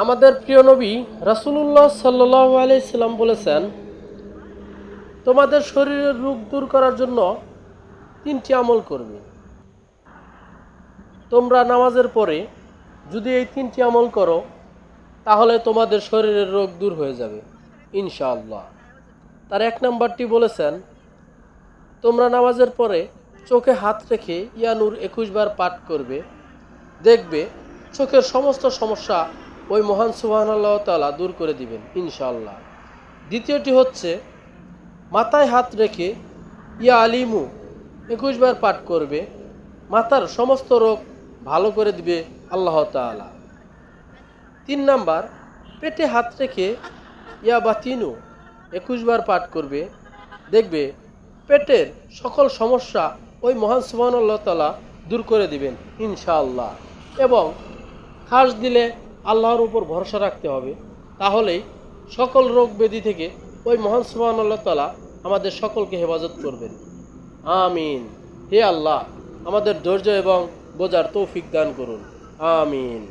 আমাদের প্রিয় নবী রাসূলুল্লাহ সাল্লাল্লাহু আলাইহি সাল্লাম বলেছেন, তোমাদের শরীরের রোগ দূর করার জন্য 3টি আমল করবে। তোমরা নামাজের পরে যদি এই 3টি আমল করো তাহলে তোমাদের শরীরের রোগ দূর হয়ে যাবে ইনশাআল্লাহ। তার 1 নাম্বারটি বলেছেন, তোমরা নামাজের পরে চোখে হাত রেখে ইয়ানুর 21 বার পাঠ করবে, দেখবে চোখের সমস্ত সমস্যা ওই মহান সুবহানাল্লাহ তাআলা দূর করে দিবেন ইনশাআল্লাহ। দ্বিতীয়টি হচ্ছে, মাথায় হাত রেখে ইয়া আলিমু 21 বার পাঠ করবে, মাথার সমস্ত রোগ ভালো করে দিবে আল্লাহ তাআলা। 3 নাম্বার, পেটে হাত রেখে ইয়া বাতিনু 21 বার পাঠ করবে, দেখবে পেটের সকল সমস্যা ওই মহান সুবহানাল্লাহ তাআলা দূর করে দিবেন ইনশাআল্লাহ। এবং খাস দিলে আল্লাহর উপর ভরসা রাখতে হবে, তাহলেই সকল রোগ ব্যাধি থেকে ওই মহান সুবহানাল্লাহ তাআলা আমাদের সকলকে হেফাজত করবেন। আমিন। হে আল্লাহ, আমাদের ধৈর্য এবং বোঝার তৌফিক দান করুন। আমিন।